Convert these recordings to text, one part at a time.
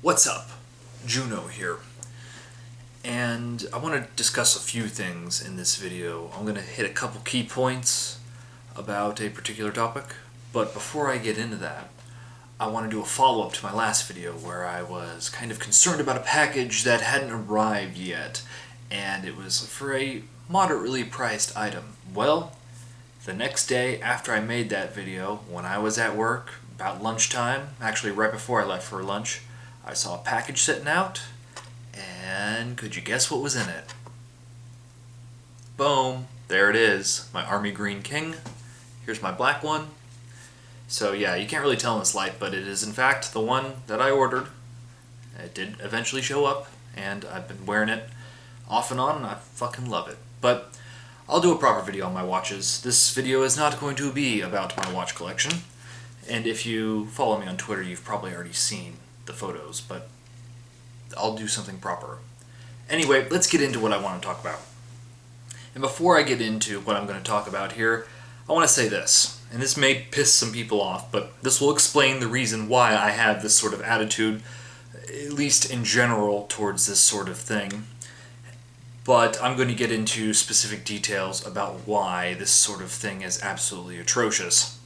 What's up? Juno here. And I want to discuss a few things in this video. I'm going to hit a couple key points about a particular topic, but before I get into that, I want to do a follow-up to my last video where I was kind of concerned about a package that hadn't arrived yet, and it was for a moderately priced item. Well, the next day after I made that video, when I was at work, about lunchtime, actually right before I left for lunch, I saw a package sitting out, and could you guess what was in it? Boom! There it is, my Army Green King. Here's my black one. So yeah, you can't really tell in this light, but it is in fact the one that I ordered. It did eventually show up, and I've been wearing it off and on, and I fucking love it. But I'll do a proper video on my watches. This video is not going to be about my watch collection, and if you follow me on Twitter, you've probably already seen the photos, but I'll do something proper. Anyway, let's get into what I want to talk about. And before I get into what I'm going to talk about here, I want to say this, and this may piss some people off, but this will explain the reason why I have this sort of attitude, at least in general, towards this sort of thing. But I'm going to get into specific details about why this sort of thing is absolutely atrocious.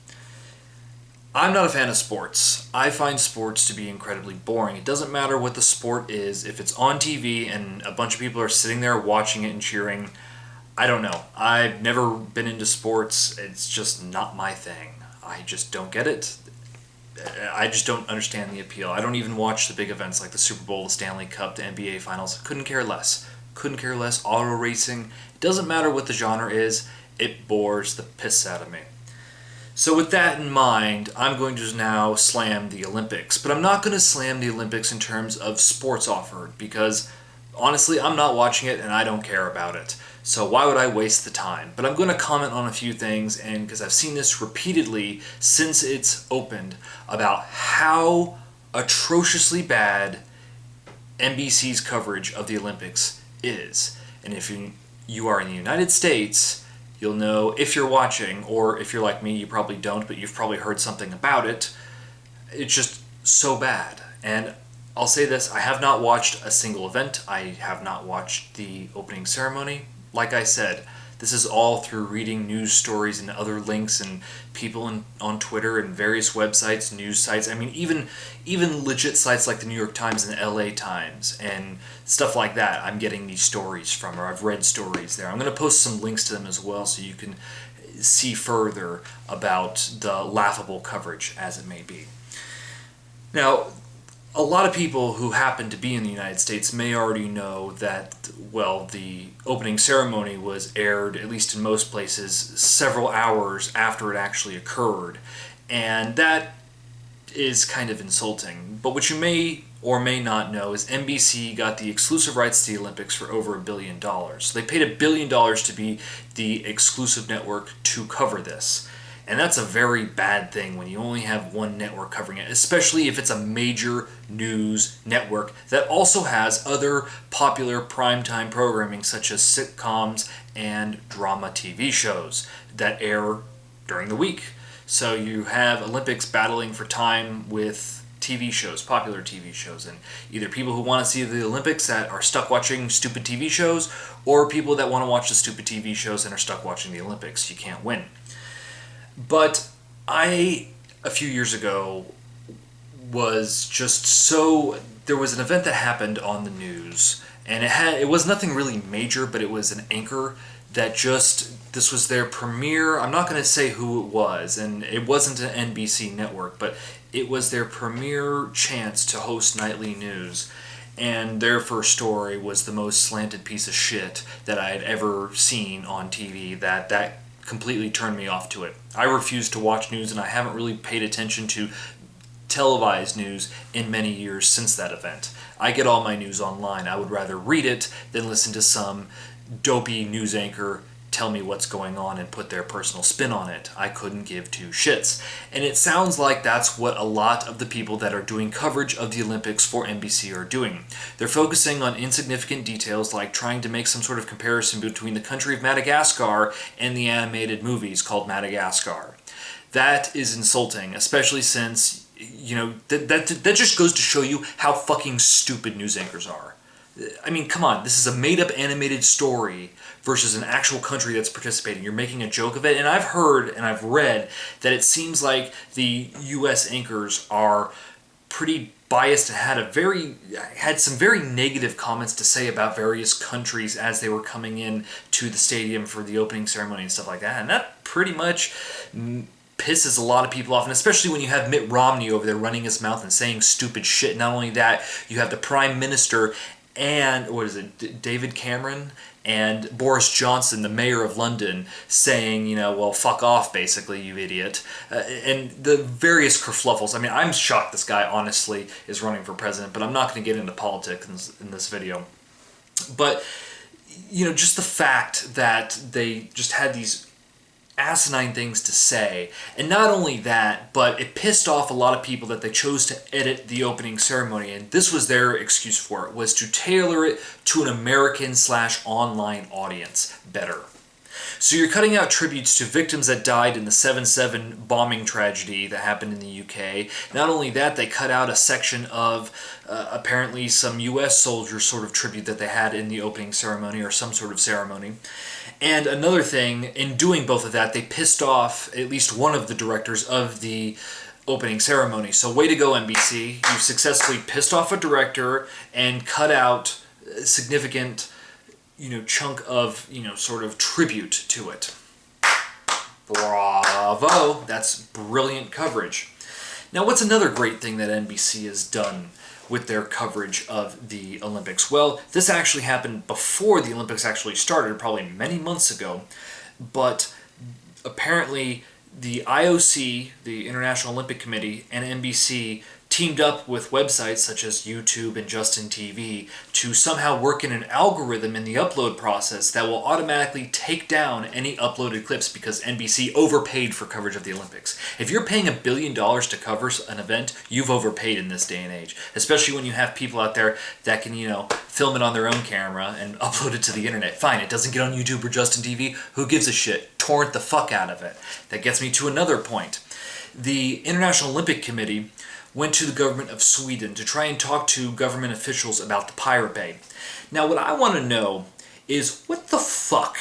I'm not a fan of sports. I find sports to be incredibly boring. It doesn't matter what the sport is. If it's on TV and a bunch of people are sitting there watching it and cheering, I don't know. I've never been into sports. It's just not my thing. I just don't get it. I just don't understand the appeal. I don't even watch the big events like the Super Bowl, the Stanley Cup, the NBA Finals. Couldn't care less. Couldn't care less. Auto racing. It doesn't matter what the genre is. It bores the piss out of me. So with that in mind, I'm going to now slam the Olympics. But I'm not going to slam the Olympics in terms of sports offered, because honestly, I'm not watching it and I don't care about it. So why would I waste the time? But I'm going to comment on a few things, and because I've seen this repeatedly since it's opened, about how atrociously bad NBC's coverage of the Olympics is. And if you are in the United States, you'll know if you're watching, or if you're like me, you probably don't, but you've probably heard something about it. It's just so bad. And I'll say this, I have not watched a single event. I have not watched the opening ceremony. Like I said, this is all through reading news stories and other links and people on Twitter and various websites, news sites. I mean, even legit sites like the New York Times and the LA Times and stuff like that, I'm getting these stories from, or I've read stories there. I'm going to post some links to them as well so you can see further about the laughable coverage as it may be. Now, a lot of people who happen to be in the United States may already know that, well, the opening ceremony was aired, at least in most places, several hours after it actually occurred. And that is kind of insulting. But what you may or may not know is NBC got the exclusive rights to the Olympics for over $1 billion. So they paid $1 billion to be the exclusive network to cover this. And that's a very bad thing when you only have one network covering it, especially if it's a major news network that also has other popular primetime programming such as sitcoms and drama TV shows that air during the week. So you have Olympics battling for time with TV shows, popular TV shows, and either people who want to see the Olympics that are stuck watching stupid TV shows, or people that want to watch the stupid TV shows and are stuck watching the Olympics. You can't win. But a few years ago, was just so... There was an event that happened on the news, and it was nothing really major, but it was an anchor that just... This was their premiere... I'm not going to say who it was, and it wasn't an NBC network, but it was their premiere chance to host nightly news. And their first story was the most slanted piece of shit that I had ever seen on TV, that completely turned me off to it. I refuse to watch news, and I haven't really paid attention to televised news in many years since that event. I get all my news online. I would rather read it than listen to some dopey news anchor tell me what's going on and put their personal spin on it. I couldn't give two shits. And it sounds like that's what a lot of the people that are doing coverage of the Olympics for NBC are doing. They're focusing on insignificant details like trying to make some sort of comparison between the country of Madagascar and the animated movies called Madagascar. That is insulting, especially since that just goes to show you how fucking stupid news anchors are. I mean, come on, this is a made-up animated story versus an actual country that's participating. You're making a joke of it, and I've heard and I've read that it seems like the U.S. anchors are pretty biased and had some very negative comments to say about various countries as they were coming in to the stadium for the opening ceremony and stuff like that, and that pretty much pisses a lot of people off, and especially when you have Mitt Romney over there running his mouth and saying stupid shit. Not only that, you have the Prime Minister and, David Cameron and Boris Johnson, the mayor of London, saying, well, fuck off, basically, you idiot. And the various kerfluffles. I mean, I'm shocked this guy, honestly, is running for president, but I'm not going to get into politics in this video. But, just the fact that they just had these asinine things to say, and not only that, but it pissed off a lot of people that they chose to edit the opening ceremony, and this was their excuse for it, was to tailor it to an American/online audience better. So you're cutting out tributes to victims that died in the 7/7 bombing tragedy that happened in the UK. Not only that, they cut out a section of apparently some US soldiers sort of tribute that they had in the opening ceremony, or some sort of ceremony. And another thing, in doing both of that, they pissed off at least one of the directors of the opening ceremony. So way to go, NBC. You've successfully pissed off a director and cut out a significant, chunk of, sort of tribute to it. Bravo! That's brilliant coverage. Now, what's another great thing that NBC has done with their coverage of the Olympics? Well, this actually happened before the Olympics actually started, probably many months ago, but apparently the IOC, the International Olympic Committee, and NBC teamed up with websites such as YouTube and Justin TV to somehow work in an algorithm in the upload process that will automatically take down any uploaded clips, because NBC overpaid for coverage of the Olympics. If you're paying $1 billion to cover an event, you've overpaid in this day and age, especially when you have people out there that can, film it on their own camera and upload it to the internet. Fine, it doesn't get on YouTube or Justin TV. Who gives a shit? Torrent the fuck out of it. That gets me to another point. The International Olympic Committee went to the government of Sweden to try and talk to government officials about the Pirate Bay. Now, what I want to know is, what the fuck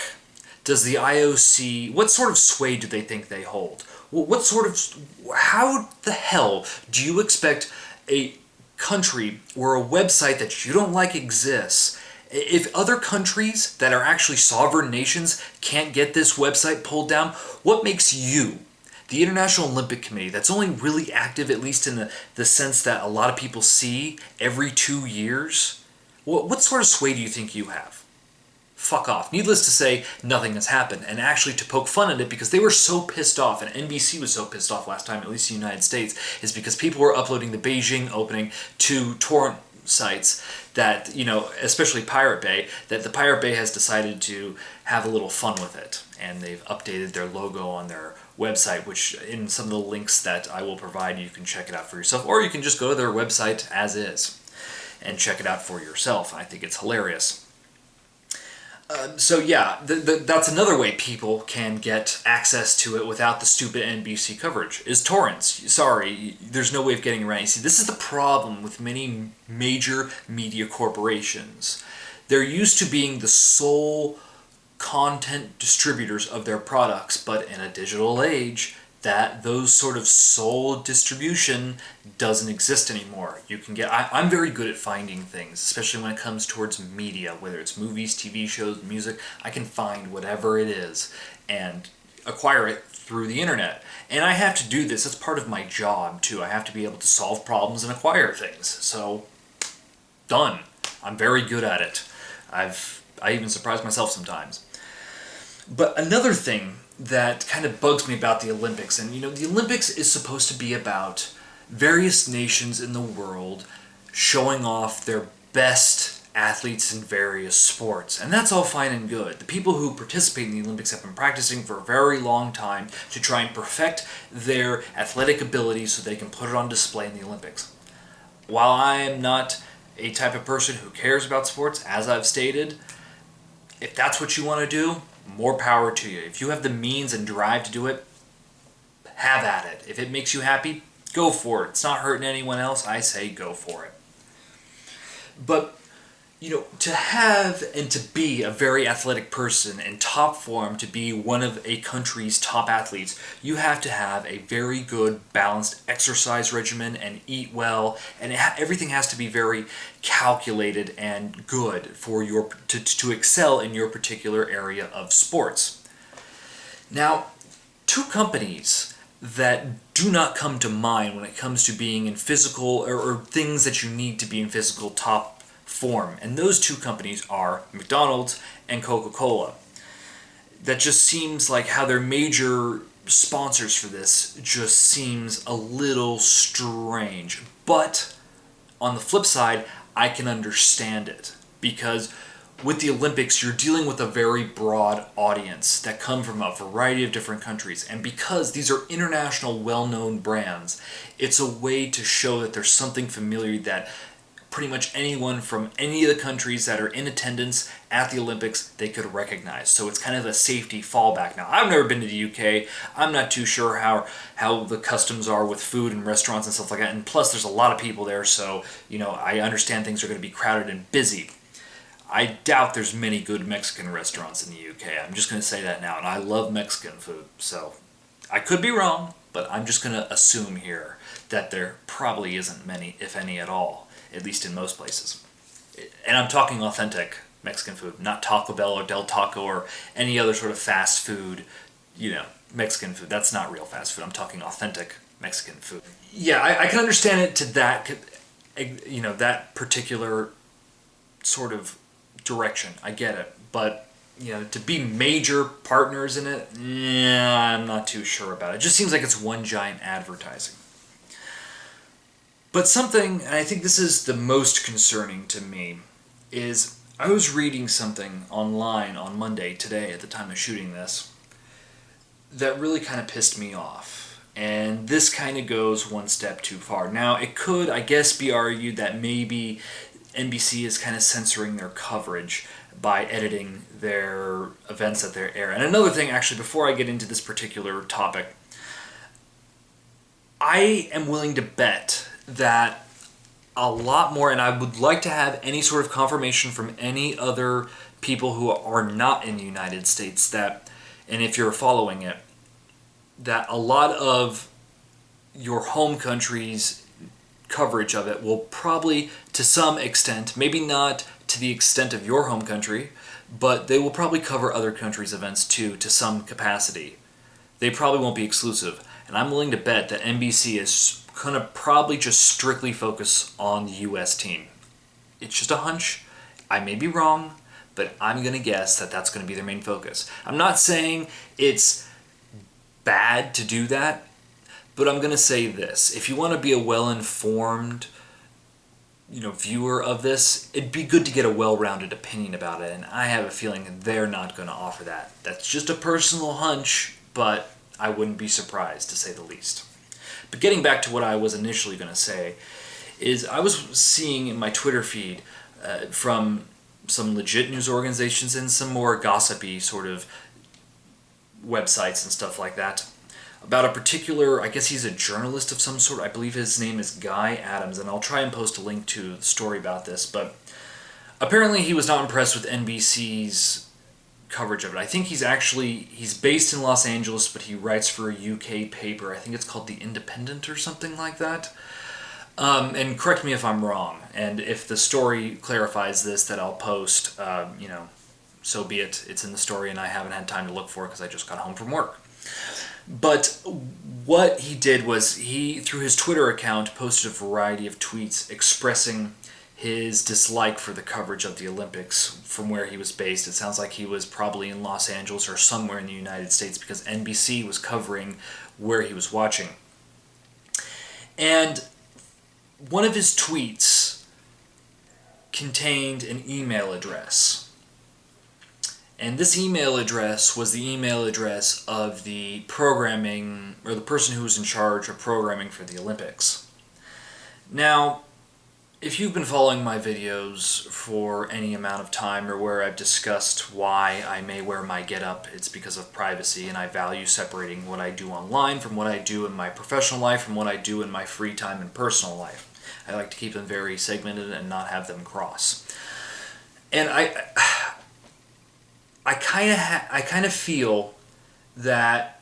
does the IOC, what sort of sway do they think they hold? How the hell do you expect a country or a website that you don't like exists, if other countries that are actually sovereign nations can't get this website pulled down? What makes you, the International Olympic Committee, that's only really active, at least in the sense that a lot of people see every 2 years, what sort of sway do you think you have? Fuck off. Needless to say, nothing has happened. And actually, to poke fun at it, because they were so pissed off, and NBC was so pissed off last time, at least in the United States, is because people were uploading the Beijing opening to torrent sites that, especially Pirate Bay, that the Pirate Bay has decided to have a little fun with it. And they've updated their logo on their website, which in some of the links that I will provide, you can check it out for yourself, or you can just go to their website as is and check it out for yourself. I think it's hilarious. So yeah, that's another way people can get access to it without the stupid NBC coverage, is torrents. Sorry, there's no way of getting around. You see, this is the problem with many major media corporations. They're used to being the sole content distributors of their products, but in a digital age, those sort of sole distribution doesn't exist anymore. You can get, I'm very good at finding things, especially when it comes towards media, whether it's movies, TV shows, music. I can find whatever it is and acquire it through the internet. And I have to do this, that's part of my job too. I have to be able to solve problems and acquire things. So, done. I'm very good at it. I even surprise myself sometimes. But another thing that kind of bugs me about the Olympics, and the Olympics is supposed to be about various nations in the world showing off their best athletes in various sports, and that's all fine and good. The people who participate in the Olympics have been practicing for a very long time to try and perfect their athletic abilities so they can put it on display in the Olympics. While I am not a type of person who cares about sports, as I've stated, if that's what you want to do, more power to you. If you have the means and drive to do it, have at it. If it makes you happy, go for it. It's not hurting anyone else. I say go for it. But, to have and to be a very athletic person in top form, to be one of a country's top athletes, you have to have a very good, balanced exercise regimen and eat well, and everything has to be very calculated and good for to excel in your particular area of sports. Now, two companies that do not come to mind when it comes to being in physical or things that you need to be in physical top form. And those two companies are McDonald's and Coca-Cola. That just seems like how they're major sponsors for this just seems a little strange. But on the flip side, I can understand it, because with the Olympics, you're dealing with a very broad audience that come from a variety of different countries. And because these are international, well-known brands, it's a way to show that there's something familiar that pretty much anyone from any of the countries that are in attendance at the Olympics, they could recognize. So it's kind of a safety fallback. Now, I've never been to the UK. I'm not too sure how the customs are with food and restaurants and stuff like that. And plus, there's a lot of people there, so I understand things are going to be crowded and busy. I doubt there's many good Mexican restaurants in the UK. I'm just going to say that now, and I love Mexican food. So I could be wrong, but I'm just going to assume here that there probably isn't many, if any at all, at least in most places. And I'm talking authentic Mexican food, not Taco Bell or Del Taco or any other sort of fast food, Mexican food. That's not real fast food. I'm talking authentic Mexican food. Yeah, I can understand it to that, that particular sort of direction. I get it. But, to be major partners in it, I'm not too sure about it. It just seems like it's one giant advertising. But something, and I think this is the most concerning to me, is I was reading something online on Monday, today, at the time of shooting this, that really kind of pissed me off. And this kind of goes one step too far. Now, it could, I guess, be argued that maybe NBC is kind of censoring their coverage by editing their events that they air. And another thing, actually, before I get into this particular topic, I am willing to bet that a lot more, and I would like to have any sort of confirmation from any other people who are not in the United States, that, and if you're following it, that a lot of your home country's coverage of it will probably, to some extent, maybe not to the extent of your home country, but they will probably cover other countries' events too, to some capacity. They probably won't be exclusive. And I'm willing to bet that NBC is going to probably just strictly focus on the U.S. team. It's just a hunch. I may be wrong, but I'm going to guess that that's going to be their main focus. I'm not saying it's bad to do that, but I'm going to say this. If you want to be a well-informed, viewer of this, it'd be good to get a well-rounded opinion about it, and I have a feeling they're not going to offer that. That's just a personal hunch, but I wouldn't be surprised, to say the least. But getting back to what I was initially going to say, is I was seeing in my Twitter feed from some legit news organizations and some more gossipy sort of websites and stuff like that, about a particular, I guess he's a journalist of some sort. I believe his name is Guy Adams, and I'll try and post a link to the story about this, but apparently he was not impressed with NBC's coverage of it. I think he's based in Los Angeles, but he writes for a UK paper. I think it's called The Independent or something like that. And correct me if I'm wrong, and if the story clarifies this that I'll post, so be it. It's in the story and I haven't had time to look for it because I just got home from work. But what he did was he, through his Twitter account, posted a variety of tweets expressing his dislike for the coverage of the Olympics from where he was based. It sounds like he was probably in Los Angeles or somewhere in the United States because NBC was covering where he was watching. And one of his tweets contained an email address. And this email address was the email address of the programming, or the person who was in charge of programming for the Olympics. Now, If you've been following my videos for any amount of time, or where I've discussed why I may wear my getup, it's because of privacy, and I value separating what I do online from what I do in my professional life from what I do in my free time and personal life. I like to keep them very segmented and not have them cross. And I kind of feel that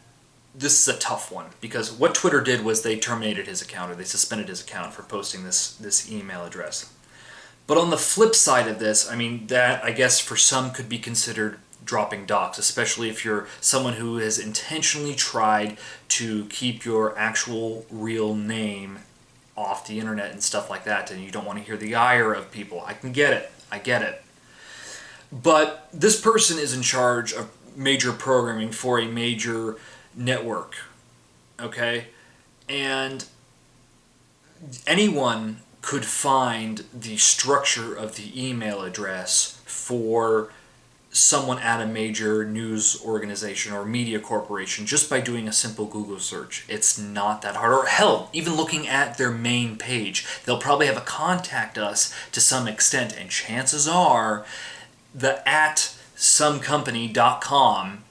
this is a tough one, because what Twitter did was they terminated his account, or they suspended his account for posting this email address. But on the flip side of this, I mean, that I guess for some could be considered dropping docs, especially if you're someone who has intentionally tried to keep your actual real name off the internet and stuff like that, and you don't want to hear the ire of people. I can get it. I get it. But this person is in charge of major programming for a major network, okay? And anyone could find the structure of the email address for someone at a major news organization or media corporation just by doing a simple Google search. It's not that hard. Or hell, even looking at their main page, they'll probably have a contact us to some extent, and chances are the @somecompany.com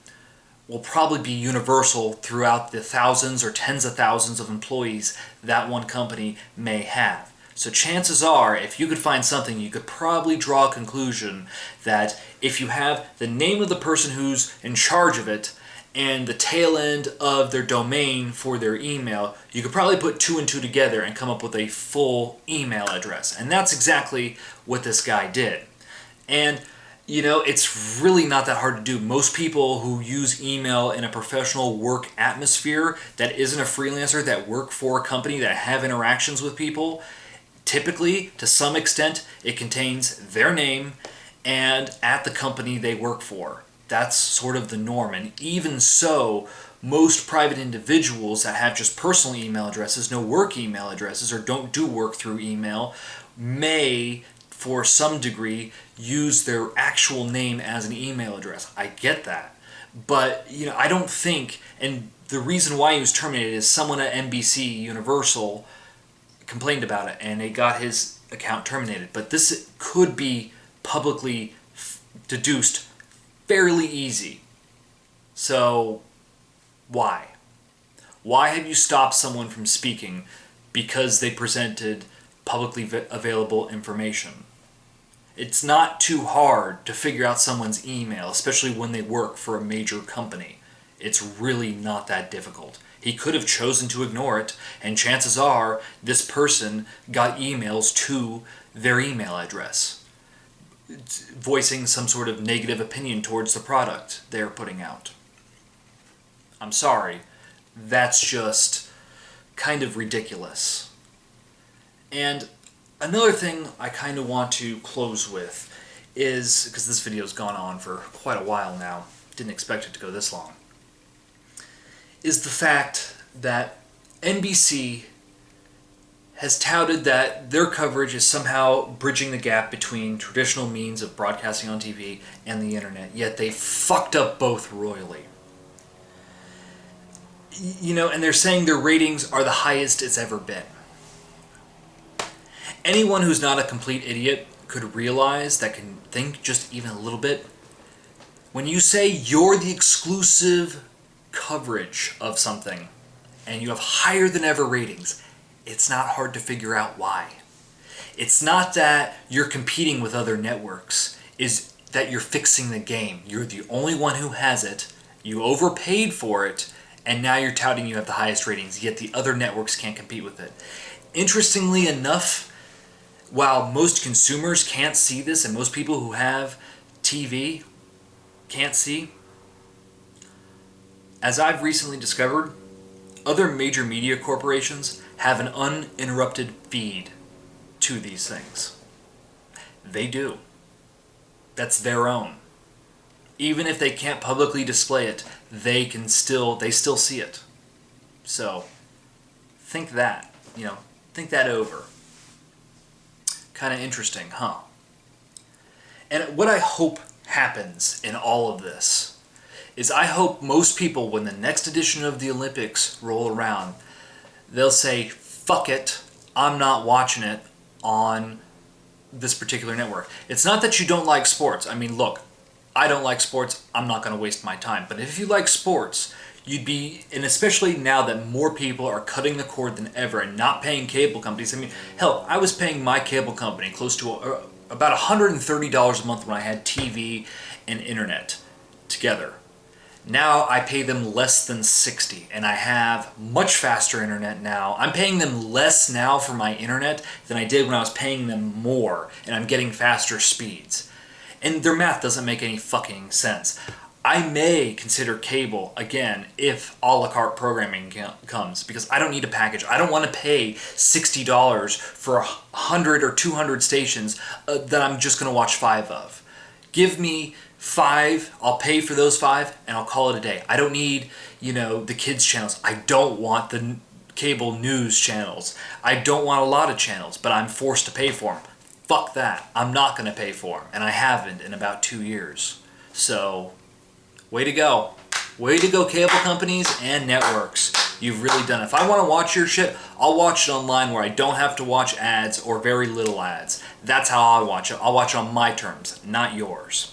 will probably be universal throughout the thousands or tens of thousands of employees that one company may have. So chances are, if you could find something, you could probably draw a conclusion that if you have the name of the person who's in charge of it and the tail end of their domain for their email, you could probably put two and two together and come up with a full email address. And that's exactly what this guy did. And you know, it's really not that hard to do. Most people who use email in a professional work atmosphere that isn't a freelancer, that work for a company, that have interactions with people, typically, to some extent, it contains their name and at the company they work for. That's sort of the norm. And even so, most private individuals that have just personal email addresses, no work email addresses, or don't do work through email, may, for some degree, use their actual name as an email address. I get that. But, you know, I don't think, and the reason why he was terminated is someone at NBC Universal complained about it and they got his account terminated. But this could be publicly deduced fairly easy. So, why? Why have you stopped someone from speaking because they presented publicly available information? It's not too hard to figure out someone's email, especially when they work for a major company. It's really not that difficult. He could have chosen to ignore it, and chances are this person got emails to their email address, voicing some sort of negative opinion towards the product they're putting out. I'm sorry, that's just kind of ridiculous. And another thing I kind of want to close with is, because this video's gone on for quite a while now, didn't expect it to go this long, is the fact that NBC has touted that their coverage is somehow bridging the gap between traditional means of broadcasting on TV and the internet, yet they fucked up both royally. You know, and they're saying their ratings are the highest it's ever been. Anyone who's not a complete idiot could realize, that can think just even a little bit, when you say you're the exclusive coverage of something and you have higher than ever ratings, it's not hard to figure out why. It's not that you're competing with other networks, it's that you're fixing the game. You're the only one who has it, you overpaid for it, and now you're touting you have the highest ratings, yet the other networks can't compete with it. Interestingly enough, while most consumers can't see this, and most people who have TV can't see, as I've recently discovered, other major media corporations have an uninterrupted feed to these things. They do. That's their own. Even if they can't publicly display it, they still see it. So, think that, think that over. Kind of interesting, huh? And what I hope happens in all of this is I hope most people, when the next edition of the Olympics roll around, they'll say, fuck it, I'm not watching it, on this particular network. It's not that you don't like sports. I mean, look, I don't like sports. I'm not going to waste my time. But if you like sports, you'd be, and especially now that more people are cutting the cord than ever and not paying cable companies. I mean, hell, I was paying my cable company close to about $130 a month when I had TV and internet together. Now I pay them less than $60, and I have much faster internet now. I'm paying them less now for my internet than I did when I was paying them more, and I'm getting faster speeds. And their math doesn't make any fucking sense. I may consider cable again if a la carte programming comes, because I don't need a package. I don't want to pay $60 for 100 or 200 stations that I'm just going to watch 5 of. Give me 5, I'll pay for those 5, and I'll call it a day. I don't need, the kids channels. I don't want the cable news channels. I don't want a lot of channels, but I'm forced to pay for them. Fuck that. I'm not going to pay for them, and I haven't in about 2 years. So, way to go. Way to go, cable companies and networks. You've really done it. If I want to watch your shit, I'll watch it online where I don't have to watch ads or very little ads. That's how I watch it. I'll watch it on my terms, not yours.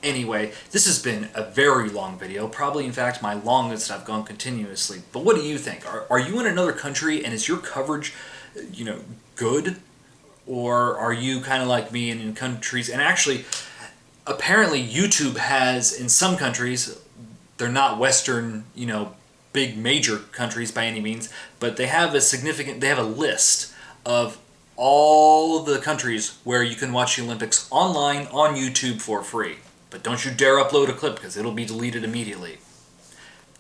Anyway, this has been a very long video, probably in fact my longest I've gone continuously. But what do you think? Are you in another country and is your coverage, good? Or are you kind of like me and in countries, and actually, apparently YouTube has, in some countries, they're not Western, big major countries by any means, but they have a list of all of the countries where you can watch the Olympics online on YouTube for free. But don't you dare upload a clip because it'll be deleted immediately.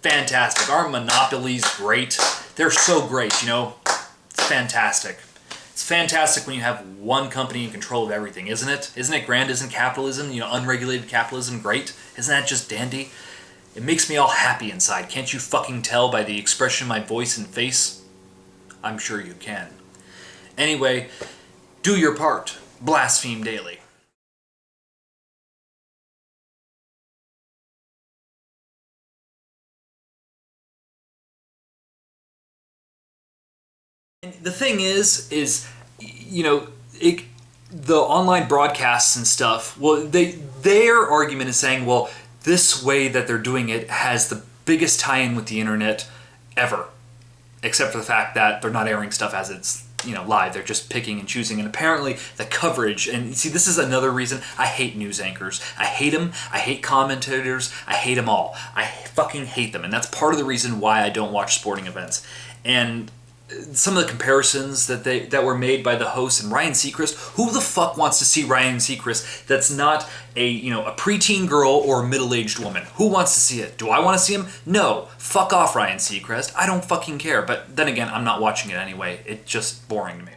Fantastic. Our monopolies great. They're so great, It's fantastic. It's fantastic when you have one company in control of everything, isn't it? Isn't it grand? Isn't capitalism, unregulated capitalism great? Isn't that just dandy? It makes me all happy inside. Can't you fucking tell by the expression of my voice and face? I'm sure you can. Anyway, do your part. Blaspheme daily. And the thing is, the online broadcasts and stuff, well, their argument is saying, well, this way that they're doing it has the biggest tie-in with the internet ever. Except for the fact that they're not airing stuff as it's, live. They're just picking and choosing. And apparently the coverage, and see, this is another reason I hate news anchors. I hate them. I hate commentators. I hate them all. I fucking hate them. And that's part of the reason why I don't watch sporting events. And some of the comparisons that were made by the host and Ryan Seacrest. Who the fuck wants to see Ryan Seacrest that's not a preteen girl or a middle-aged woman? Who wants to see it? Do I want to see him? No. Fuck off, Ryan Seacrest. I don't fucking care. But then again, I'm not watching it anyway. It's just boring to me.